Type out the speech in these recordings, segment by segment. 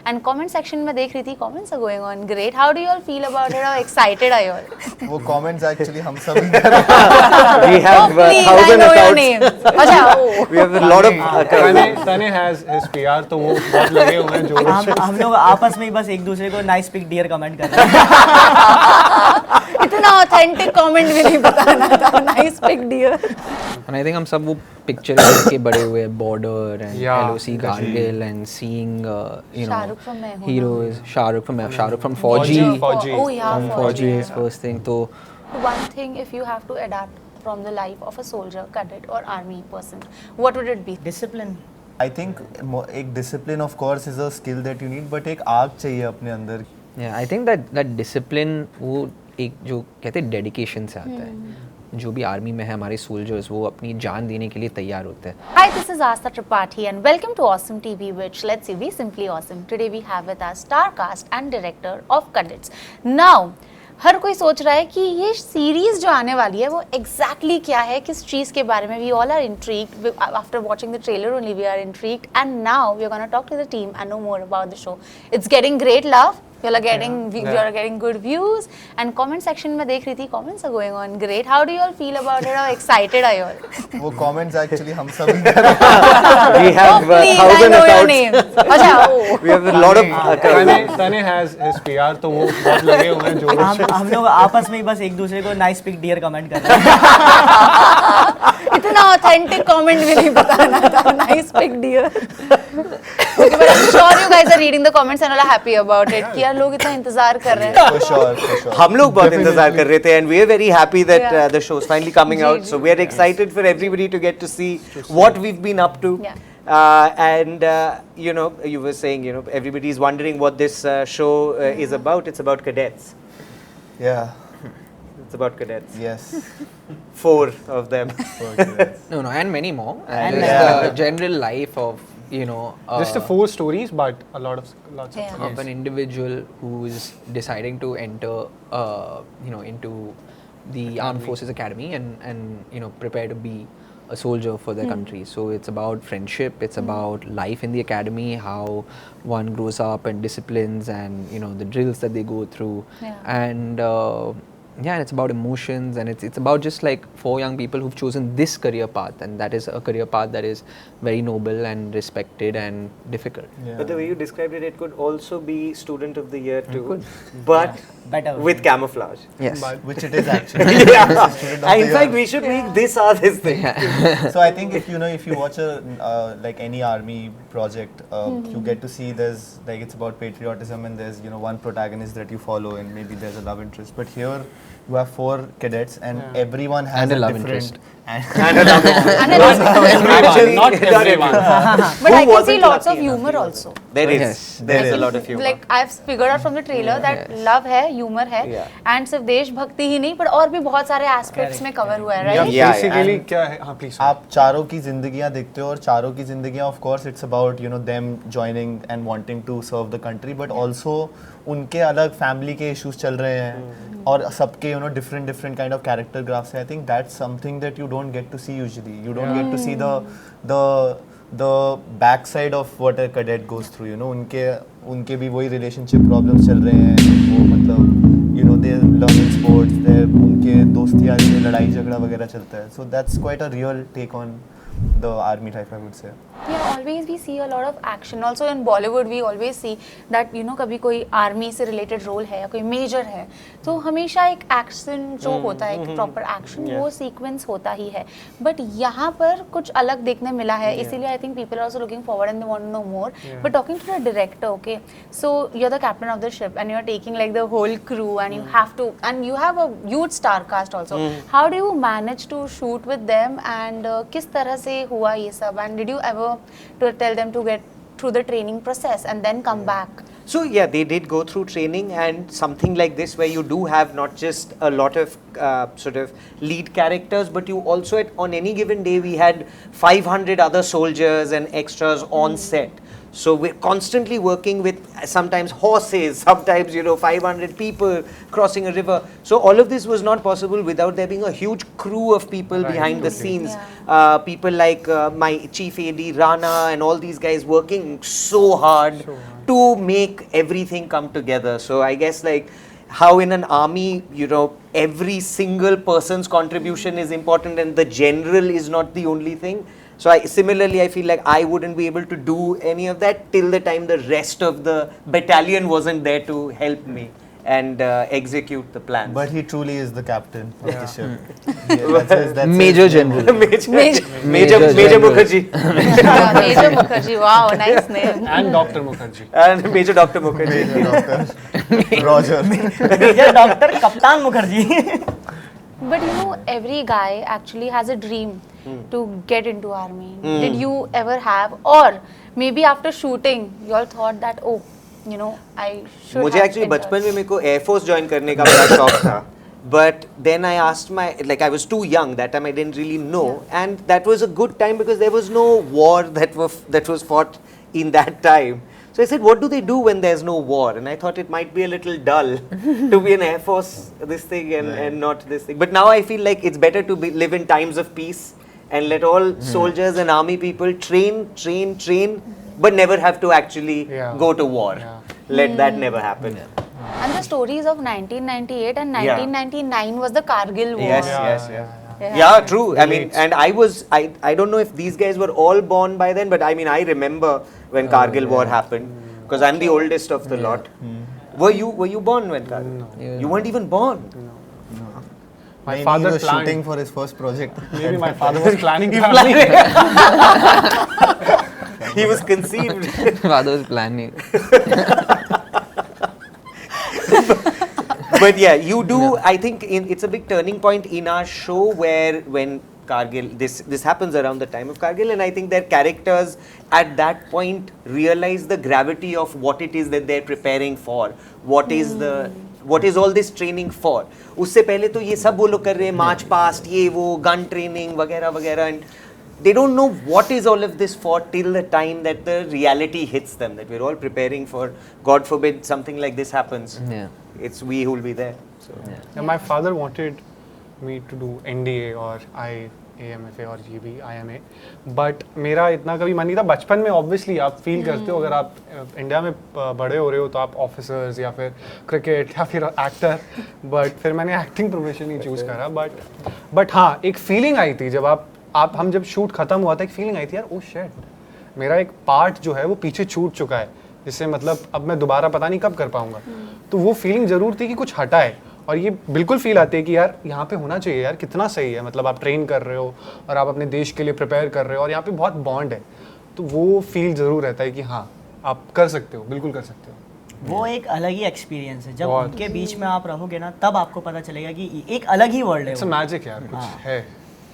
And comment section में देख रही थी, comments are going on great. How do you all feel about it? How excited are you all? वो comments actually हम सब We have please, I thousand know your accounts. name. अच्छा, oh. We have a lot of accounts. तने has his PR तो वो बहुत लगे हुए हैं जोरों से. हम लोग आपस में ही बस एक दूसरे को नाइस पिक डियर कमेंट कर रहे हैं. इतना ऑथेंटिक कमेंट भी नहीं बताना था. Nice pic dear. And I think हम सब वो पिक्चर के बड़े हुए border and Yeah, LOC Kargil and seeing you know Shahrukh from मैं हूँ ना. heroes शाहरुख from फौजी Fauji. Oh yeah, फौजी Fauji. is first thing तो One thing, if you have to adapt from the life of a soldier, cadet or army person, what would it be? Discipline. I think एक discipline of course is a skill that you need, but एक आग चाहिए अपने अंदर. yeah I think that discipline वो एक जो कहते हैं डेडिकेशन से आता है. जो भी आर्मी में है हमारे सोल्जर्स वो अपनी जान देने के लिए तैयार होते हैं. Hi, this is Asta Tripathi and welcome to Awesome TV, which let's see, we simply awesome. Today we have with us star cast and director of Cadets. Now, हर कोई सोच रहा है कि ये सीरीज जो आने वाली है वो exactly क्या है, किस चीज़ के बारे में. We all are intrigued after watching the trailer only. We are intrigued and now we are gonna talk to the team and know more about the show. It's getting great love. You are getting good views and comment section में देख रही थी, comments are going on great. How do you all feel about it? How excited are you all? वो comments actually हम सब We have please, I thousand know your accounts. name. अच्छा, oh. We have a lot of accounts. तने has his PR तो वो बहुत लगे हुए हैं जोरों से. हम लोग आपस में ही बस एक दूसरे को नाइस पिक डियर कमेंट कर रहे हैं. इतना ऑथेंटिक कमेंट भी नहीं बताना था. Nice pic dear. Okay, but I'm sure you guys are reading the comments and all are happy about it. कि यार लोग इतना इंतजार कर रहे हैं. for sure. हम लोग बहुत इंतजार कर रहे थे and we are very happy that Yeah. the show is finally coming ji, out. Ji. So we are excited for everybody to get to see what we've been up to. Yeah. And you know, you were saying, you know, everybody is wondering what this show is about. It's about cadets. Yeah. It's about cadets. Yes. 4 of them. For cadets. No, and many more. And just yeah. the general life of you know Just the 4 stories, but lots of Yeah. of an individual who is deciding to enter you know into the armed forces academy and you know prepare to be a soldier for their country. So it's about friendship, it's about life in the academy, how one grows up and disciplines and you know the drills that they go through. Yeah. And yeah, and it's about emotions and it's about just like 4 young people who've chosen this career path, and that is a career path that is very noble and respected and difficult. Yeah. But the way you described it, it could also be student of the year too. could. But Better. with camouflage. Yes. Which it is actually. Yeah. Student of In the fact, year. we should make this our this thing. So I think if you watch a like any army project, you get to see there's like it's about patriotism and there's one protagonist that you follow and maybe there's a love interest. But here you have 4 cadets and everyone has And a love different And a love And a lot- Actually, not everyone. But I can see wasn't lots of lucky enough? humor also. There is. Yes. There's There a is. lot of humor. Like I've figured out from the trailer that love है, humor है, Yeah. and सिर्फ देशभक्ति ही नहीं, पर और भी बहुत सारे aspects में cover हुआ है, Yeah, right? Yeah, basically and क्या है? हाँ, please. आप चारों की जिंदगियां देखते हो और चारों की जिंदगियां of course it's about them joining and wanting to serve the country, but also उनके अलग फैमिली के इश्यूज चल रहे हैं और सबके different kind of character graphs है. I think that's something that you don't get to see usually. You don't get to see the backside of what a cadet goes through. उनके भी वही relationship problems चल रहे हैं. वो मतलब they learn in sports. उनके दोस्तियाँ में लड़ाई झगड़ा वगैरह चलता है. So that's quite a real take on the army life, I would say. Yeah, always we see a lot of action. Also in Bollywood we always see that कभी कोई army से रिलेटेड रोल है या कोई major है तो हमेशा एक एक्शन जो होता है एक प्रॉपर एक्शन वो सीक्वेंस होता ही है. बट यहाँ पर कुछ अलग देखने मिला है, इसीलिए I think people are also looking forward and they want to know more. But talking to the director, okay, so you are the captain of the ship and you are taking like the whole crew and you have to and you have a huge star cast also. How do you manage to shoot with them and किस तरह से हुआ ये सब, and did you ever to tell them to get through the training process and then come back? So yeah, they did go through training, and something like this where you do have not just a lot of sort of lead characters, but you also on any given day we had 500 other soldiers and extras on set. So we're constantly working with sometimes horses, sometimes 500 people crossing a river. So all of this was not possible without there being a huge crew of people behind the scenes. Yeah. People like my chief AD Rana and all these guys working so hard to make everything come together. So I guess like how in an army, every single person's contribution is important and the general is not the only thing. So similarly, I feel like I wouldn't be able to do any of that till the time the rest of the battalion wasn't there to help me and execute the plans. But he truly is the captain of the ship. Yeah, that's Major his name. General. Major General. Mukherjee Yeah, Major Mukherjee. Wow, nice name. And Dr. Mukherjee. and Major Dr. Mukherjee. Major Doctor Roger. Major doctor कप्तान Mukherjee But every guy actually has a dream to get into army. Did you ever have, or maybe after shooting, you all thought that, oh, I should मुझे have actually entered. बचपन में मेरे को air force join करने का बड़ा शौक था but then I asked my like I was too young that time I didn't really know and that was a good time because there was no war that was fought in that time so I said what do they do when there's no war and I thought it might be a little dull to be an air force this thing and not this thing but now I feel like it's better to live in times of peace and let all soldiers and army people train but never have to actually go to war. Let that never happen. And the stories of 1998 and 1999 was the Kargil War. Yes. Yeah, true. I mean, and I don't know if these guys were all born by then, but I mean, I remember when Kargil War happened because I'm the oldest of the lot. Were you born when Kargil? No. You weren't even born. My Maybe father he was planned. shooting for his first project. Maybe my father was planning. He was conceived. Father was planning. But yeah, you do. I think it's a big turning point in our show where when Kargil, this happens around the time of Kargil, and I think their characters at that point realize the gravity of what it is that they're preparing for. What is all this training for? उससे पहले तो ये सब वो लोग कर रहे हैं march past ये वो gun training वगैरह वगैरह and they don't know what is all of this for till the time that the reality hits them that we're all preparing for God forbid something like this happens. Yeah. It's we who will be there. So. Yeah, my father wanted me to do NDA or IAMFA और ये भी IMA, but मेरा इतना कभी मन नहीं था. बचपन में obviously आप फील करते हो अगर आप इंडिया में बड़े हो रहे हो तो आप ऑफिसर्स या फिर क्रिकेट या फिर एक्टर, बट फिर मैंने एक्टिंग प्रोफेशन ही चूज़ करा. बट हाँ, एक फीलिंग आई थी जब हम जब शूट खत्म हुआ था, एक फीलिंग आई थी यार, ओ शिट मेरा एक पार्ट जो है वो पीछे छूट चुका है, जिससे मतलब अब मैं दोबारा पता नहीं कब कर पाऊंगा. तो वो फीलिंग ज़रूर थी कि कुछ हटा है, और ये बिल्कुल फील आती है कि यार यहाँ पे होना चाहिए यार, कितना सही है, मतलब आप ट्रेन कर रहे हो और आप अपने देश के लिए प्रिपेयर कर रहे हो और यहाँ पे बहुत बॉन्ड है, तो वो फील ज़रूर रहता है कि हाँ आप कर सकते हो, बिल्कुल कर सकते हो. वो एक अलग ही एक्सपीरियंस है. जब बहुत. उनके बीच में आप रहोगे ना तब आपको पता चलेगा कि एक अलग ही वर्ल्ड है. इट्स मैजिक यार, कुछ है.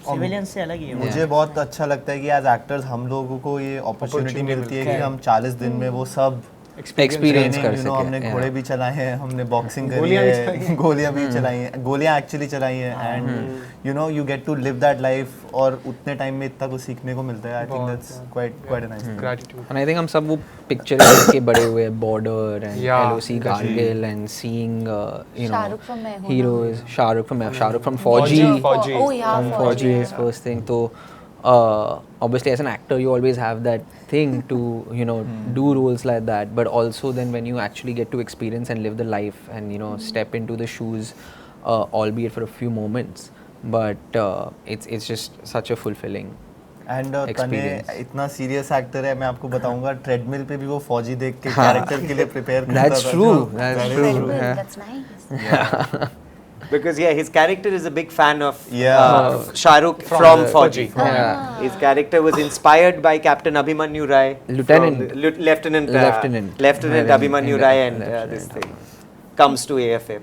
सिविलियंस से अलग ही है वो. मुझे बहुत अच्छा लगता है कि एज एक्टर्स हम लोगों को ये अपॉर्चुनिटी मिलती है कि है. हम 40 दिन में वो सब Experience कर ट्रेनिंग, हमने सके. घोड़े भी चलाए हैं, हमने बॉक्सिंग करी गोलियां भी चलाई है, हैं. गोलियां भी चलाई हैं, गोलियां एक्चुअली चलाई हैं, and you get to live that life, और उतने टाइम में इतना कुछ सीखने को मिलता है. I think that's quite a nice. Gratitude. And I think हम सब वो पिक्चर के बड़े हुए border and Yeah. LOC Kargil and seeing Shahrukh from मैं हूँ ना. heroes, Shahrukh from Fauji. Fauji. Oh yeah, From Fauji is first thing. So obviously as an actor you always have that thing to do roles like that, but also then when you actually get to experience and live the life and step into the shoes, albeit for a few moments, but it's just such a fulfilling and तने experience. इतना serious actor है, मैं आपको बताऊंगा treadmill पे भी वो फौजी देख के कैरेक्टर के लिए प्रिपेयर करता था. That's true. That's That is true. true. Yeah. That's nice. Because his character is a big fan of Yeah. Shah Rukh from Fauji. Yeah. His character was inspired by Captain Abhimanyu Rai. Lieutenant. from the- Lieutenant. Lieutenant. Lieutenant Abhimanyu Rai and this thing comes to AFA.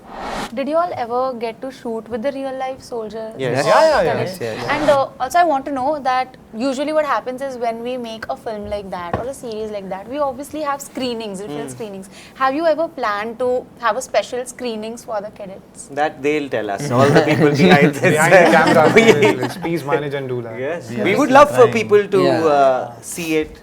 Did you all ever get to shoot with the real life soldier? Yes. or Yeah. cadets? Yes. And also I want to know that usually what happens is when we make a film like that or a series like that, we obviously have screenings, different screenings. Have you ever planned to have a special screenings for the cadets? That they'll tell us. All the people behind this. Behind the camera, please manage and do that. Yes. We We are would still love for trying. people to Yeah. see it.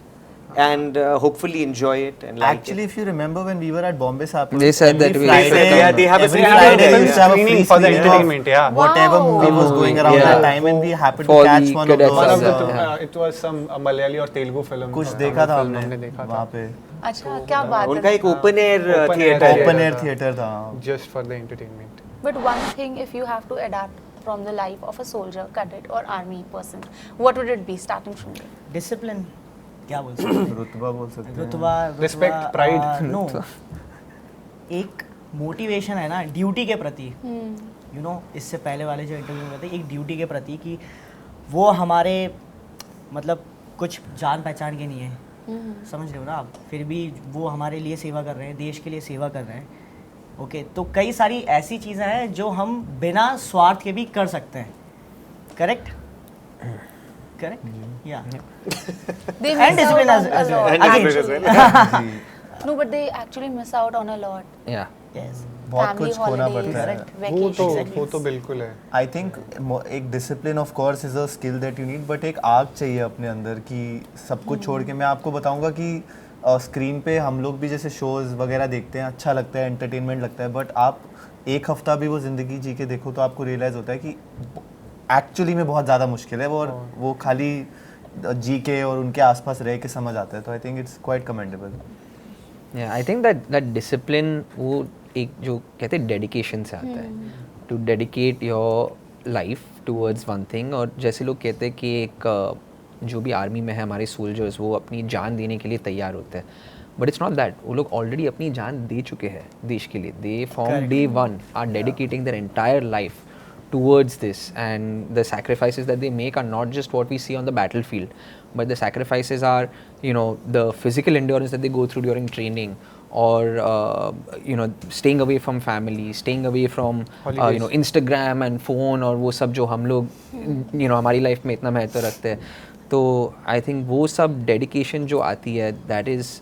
and hopefully enjoy it and like Actually, it. if you remember when we were at Bombay Sapphire, They said that we- They have a every screening Friday there, we used to have a Screening free for the screening of entertainment, yeah. whatever Wow. movie was going around Yeah. that time, and we happened For to catch the one of cadets One of those. the Yeah. it was some Malayali or Telugu film. कुछ Tamil देखा था film हमने देखा वहाँ था पे, अच्छा क्या बात उनका है. एक open air Open air theatre theatre. open है. air theater था. just for the entertainment. But one thing, if you have to adapt from the life of a soldier, cadet or army person, what would it be starting from there? Discipline क्या बोल सकते हैं? रुतबा बोल सकते हैं. रुतबा Respect, pride. नो एक मोटिवेशन है ना ड्यूटी के प्रति, यू नो, इससे पहले वाले जो इंटरव्यू में थे, एक ड्यूटी के प्रति कि वो हमारे मतलब कुछ जान पहचान के नहीं है, समझ रहे हो ना आप, फिर भी वो हमारे लिए सेवा कर रहे हैं, देश के लिए सेवा कर रहे हैं. ओके, तो कई सारी ऐसी चीज़ें हैं जो हम बिना स्वार्थ के भी कर सकते हैं. करेक्ट करेक्ट या They And miss out discipline on as a well. lot. And Again. discipline as well. No, but they actually miss out on a lot. Yeah. Yes बहुत Family कुछ खोना holidays, पड़ता है. vacations. वो तो बिल्कुल है. आई थिंक एक discipline of course is a skill that you need, but एक आग चाहिए अपने अंदर कि सब कुछ छोड़ के. मैं आपको बताऊंगा कि स्क्रीन पे हम लोग भी जैसे शोज वगैरह देखते हैं, अच्छा लगता है, एंटरटेनमेंट लगता है, बट आप एक हफ्ता भी वो ज़िंदगी जी के देखो तो आपको रियलाइज़ होता है कि एक्चुअली में बहुत ज़्यादा मुश्किल है वो, और वो खाली जी के और उनके आसपास रह के समझ आता है. तो I think it's quite commendable. Yeah, I think that discipline वो एक जो कहते हैं dedication से आता है. To dedicate your life towards one thing. और जैसे लोग कहते हैं कि एक जो भी आर्मी में है हमारे सोल्जर्स वो अपनी जान देने के लिए तैयार होते हैं, बट इट्स नॉट दैट. वो लोग ऑलरेडी अपनी जान दे चुके हैं देश के लिए. They from day one are dedicating their entire life towards this, and the sacrifices that they make are not just what we see on the battlefield, but the sacrifices are, you know, the physical endurance that they go through during training, or you know, staying away from family, staying away from you know, Instagram and phone, और वो सब जो हम लोग you know हमारी life में इतना महत्व रखते हैं. तो I think वो सब dedication जो आती है, that is,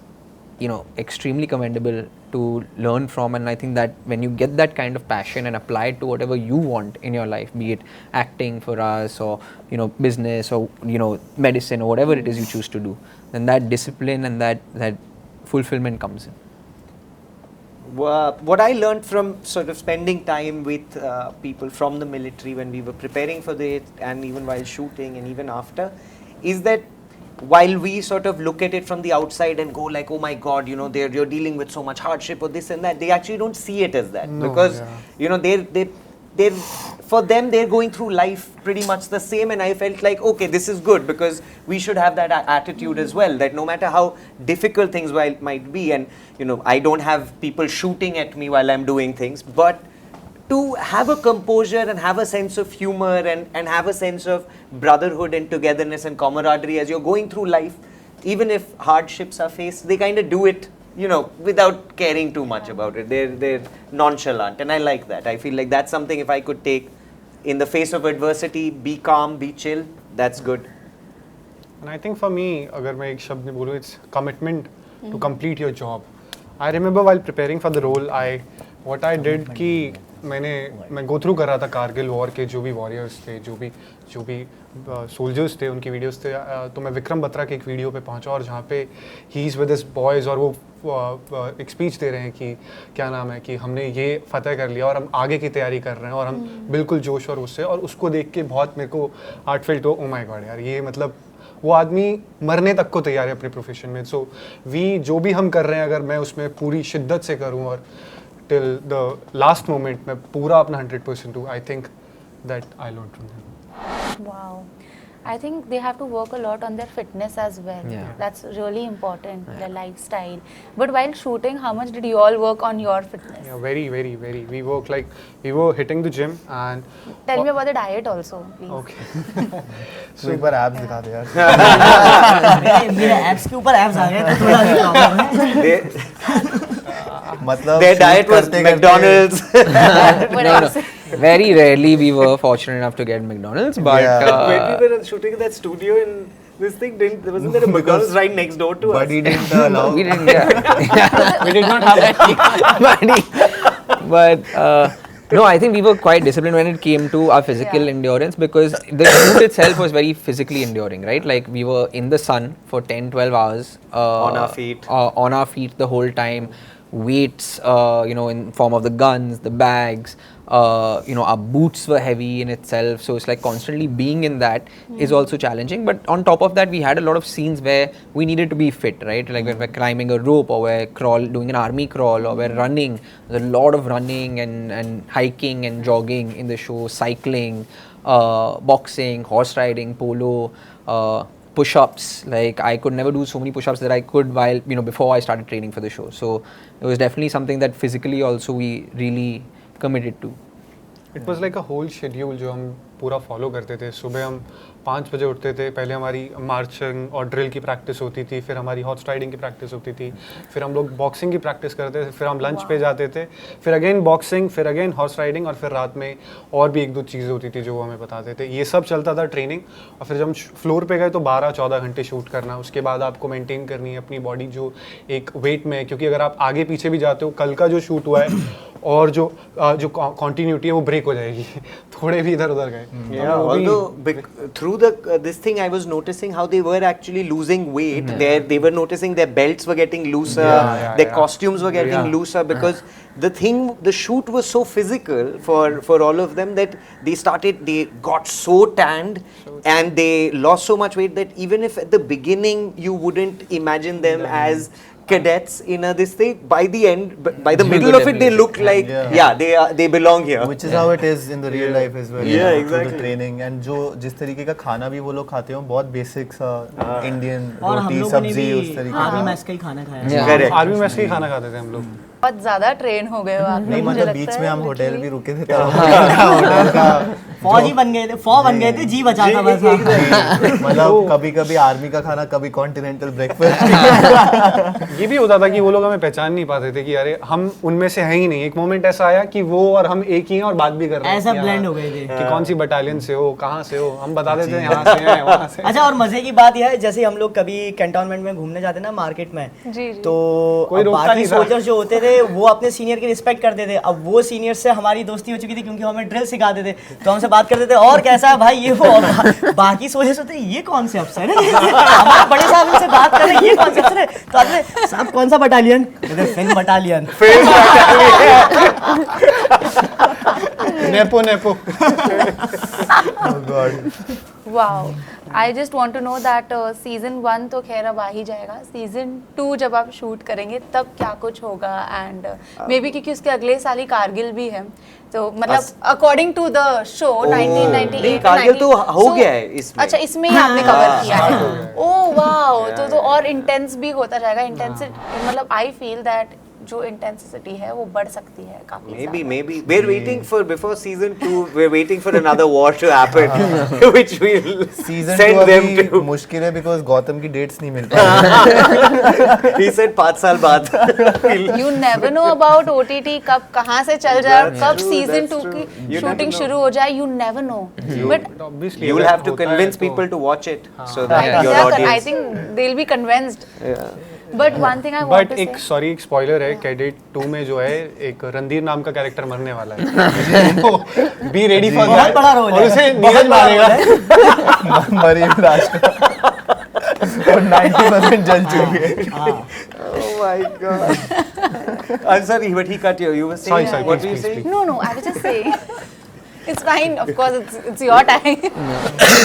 you know, extremely commendable to learn from. And I think that when you get that kind of passion and apply it to whatever you want in your life, be it acting for us, or you know, business, or you know, medicine, or whatever it is you choose to do, then that discipline and that fulfillment comes in. What I learned from sort of spending time with people from the military when we were preparing for it, and even while shooting and even after, is that while we sort of look at it from the outside and go like, oh my god, you know, you're dealing with so much hardship or this and that, they actually don't see it as that. No, because yeah. you know, they're for them, they're going through life pretty much the same. And I felt like, okay, this is good, because we should have that attitude as well, that no matter how difficult things might be, and you know, I don't have people shooting at me while I'm doing things, but to have a composure and have a sense of humor and have a sense of brotherhood and togetherness and camaraderie as you're going through life, even if hardships are faced, they kind of do it, you know, without caring too much about it. They're nonchalant, and I like that. I feel like that's something, if I could take in the face of adversity, be calm, be chill, that's good. And I think for me, अगर मैं एक शब्द में बोलूँ, it's commitment to complete your job. I remember while preparing for the role, what I did कि मैं go through कर रहा था कारगिल वॉर के जो भी वॉरियर्स थे, जो भी सोल्जर्स थे, उनकी वीडियोस थे. तो मैं विक्रम बत्रा के एक वीडियो पे पहुंचा, और जहाँ पे he is with his boys, और वो एक स्पीच दे रहे हैं कि क्या नाम है कि हमने ये फतेह कर लिया और हम आगे की तैयारी कर रहे हैं, और हम बिल्कुल जोश और उससे, और उसको देख के बहुत मेरे को हार्टफेल्ट हो, ओ माय गॉड यार, ये मतलब वो आदमी मरने तक को तैयार है अपने प्रोफेशन में. सो जो भी हम कर रहे हैं, अगर मैं उसमें पूरी शिद्दत से करूँ और टिल द लास्ट मोमेंट में पूरा अपना 100% दूँ, I think that I learn from them. Wow. I think they have to work a lot on their fitness as well. Yeah. That's really important, their lifestyle. But while shooting, how much did you all work on your fitness? Yeah, very, very, very. We work like, we were hitting the gym, and Tell me about the diet also, please. okay. तो एक बार abs दिखा दे यार. मेरे apps के ऊपर apps आ गए तो थोड़ा सा प्रॉब्लम है. मतलब Their shoot diet was करते-करते McDonald's. What No, else? no. Very rarely we were fortunate enough to get McDonald's, but Yeah. When we were shooting in that studio in this thing, wasn't there a McDonald's right next door to us? But he didn't allow. we didn't. Yeah. we did not have that. but No, I think we were quite disciplined when it came to our physical endurance, because the shoot itself was very physically enduring, right? Like we were in the sun for 10-12 hours. On our feet. On our feet the whole time. Weights, in form of the guns, the bags. Our boots were heavy in itself, so it's like constantly being in that is also challenging. But on top of that, we had a lot of scenes where we needed to be fit, right? Like when we're climbing a rope, or we're doing an army crawl, or we're running. There's a lot of running and hiking and jogging in the show, cycling, boxing, horse riding, polo, push-ups. Like I could never do so many push-ups that I could while before I started training for the show. So it was definitely something that physically also we really committed to. It was like a whole schedule जो हम पूरा follow करते थे. सुबह हम 5 बजे उठते थे, पहले हमारी मार्चिंग और ड्रिल की प्रैक्टिस होती थी, फिर हमारी हॉर्स राइडिंग की प्रैक्टिस होती थी, फिर हम लोग बॉक्सिंग की प्रैक्टिस करते थे, फिर हम लंच पे जाते थे, फिर अगेन बॉक्सिंग, फिर अगेन हॉर्स राइडिंग, और फिर रात में और भी 1-2 चीज़ें होती थी जो वो हमें बताते थे. ये सब चलता था ट्रेनिंग. और फिर जब हम फ्लोर पे गए तो 12-14 घंटे शूट करना. उसके बाद आपको मेंटेन करनी है अपनी बॉडी जो एक वेट में है, क्योंकि अगर आप आगे पीछे भी जाते हो, कल का जो शूट हुआ है और जो कंटिन्यूटी है वो ब्रेक हो जाएगी. थोड़े भी इधर उधर गए. Yeah, although through this thing I was noticing how they were actually losing weight. They were noticing their belts were getting looser, their costumes were getting looser, because the shoot was so physical for all of them that they got so tanned and they lost so much weight that even if at the beginning you wouldn't imagine them as cadets in this thing, by the end, by the middle of it, they look like they belong here. Which is how it is in the real life as well. Yeah, through exactly. the training and जो जिस तरीके का खाना भी वो लोग खाते हो, बहुत बेसिक सा इंडियन और हम रोटी लोगों ने सब्जी भी उस तरीके आर्मी का. मैस का ही खाना खाया. Yeah. Correct. आर्मी मैस का ही खाना खाते थे हम लोग. बहुत ज्यादा ट्रेन हो गए हो आप नहीं लोग, मुझे मतलब लगता बीच है, में हम होटल literally. भी रुके थे तब होटल का फौजी बन गए थे, बन गए थे, जी बचा था बस. मतलब कभी कभी आर्मी का खाना, कभी कॉन्टिनेंटल ब्रेकफास्ट. ये भी होता था कि वो लोग हमें पहचान नहीं पाते थे कि अरे हम उनमें से हैं ही नहीं. एक मोमेंट ऐसा आया कि वो और हम एक ही हैं और बात भी कर रहे हैं. ऐसा कि blend हाँ, हो गए थे. कि कौन सी बटालियन से हो, कहाँ से हो. हम बता देते हैं यहाँ से हैं, वहाँ से. अच्छा, और मजे की बात यह है, जैसे हम लोग कभी कैंटोनमेंट में घूमने जाते ना मार्केट में, जी, जी. तो कोई अब रोकता बाकी नहीं था. सोल्जर्स जो होते थे वो अपने सीनियर की रिस्पेक्ट करते थे. अब वो सीनियर से हमारी दोस्ती हो चुकी थी क्योंकि वो हमें ड्रिल सिखाते थे, तो हमसे बात करते थे और कैसा है भाई ये वो. बाकी सोल्जर्स होते ये कौन से अफसर है, हमारे बड़े साहब इनसे बात कर रहे हैं, ये कौन से अफसर है. तो आते साहब कौन सा battalion, film Battalion. Nepo. Oh God. Wow, I just want to know that season 1 तो खैर अब आ ही जाएगा, सीजन 2 जब आप शूट करेंगे तब क्या कुछ होगा. एंड मे बी क्योंकि उसके अगले साल ही कारगिल भी है, तो मतलब अकॉर्डिंग टू द शो 1998 नहीं, कारगिल तो हो गया है इसमें. अच्छा, इसमें ही आपने कवर किया है. ओह वाओ, तो और इंटेंस भी होता जाएगा. इंटेंसिटी मतलब आई फील दैट जो इंटेंसिटी है वो बढ़ सकती है काफी. Maybe. We're waiting for, before season 2, we're waiting for another war to happen, which we'll season send 2 them अभी to. मुश्किल है बिकॉज गौतम की डेट्स नहीं मिल पाई. He said 5 साल बाद. You never know about OTT कब कहाँ से चल जाए और That's कब true, सीजन that's 2 true. की You never शूटिंग know. शुरू हो जाए. You never know, but Obviously, You'll अगर have to होता है convince तो- people to watch it, so that your I audience. Think they will be convinced. But one thing I want but to एक say, एक spoiler है, cadet 2 में जो है एक रणधीर नाम का कैरेक्टर मरने वाला है. बी रेडी फॉर बहुत बड़ा रोल और है, उसे बहुत नीरज बड़ा मारेगा. रोल है. मरीम राज और 90% जल चुकी है. Oh my God. I'm sorry, but he cut you. You were saying, Sorry, what please, were you please, saying? please. no, I was just saying. It's fine, of course, it's your time.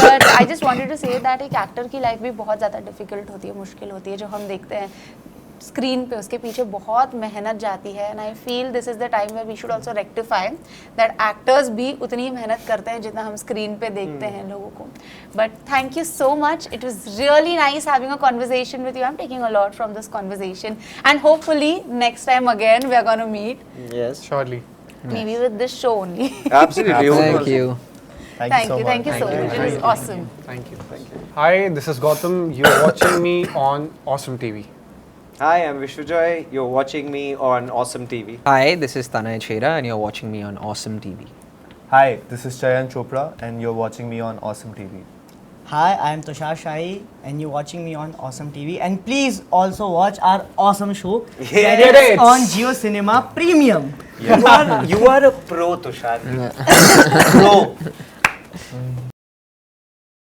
But I just wanted to say that एक actor की life भी बहुत ज़्यादा difficult होती है, मुश्किल होती है. जो हम देखते हैं स्क्रीन पे, उसके पीछे बहुत मेहनत जाती है. And I feel this is the time where we should also rectify that actors भी उतनी मेहनत करते हैं जितना हम स्क्रीन पे देखते हैं लोगों को. But thank you so much, it was really nice having a conversation with you. I am taking a lot from this conversation and hopefully next time again we are gonna meet, Yes. Surely. maybe with this show only. Absolutely. Thank you. Thank you so much. It was awesome. Thank you. Hi, this is Gautam. You're watching me on Awesome TV. Hi, I'm Vishwajoy. You're watching me on Awesome TV. Hi, this is Tanay Chheda and you're watching me on Awesome TV. Hi, this is Chayan Chopra and you're watching me on Awesome TV. Hi, I am Tushar Shahi and you're watching me on Awesome TV. And please also watch our awesome show, Yes. Cadets on Jio Cinema Premium. You are a pro, Tushar. Pro.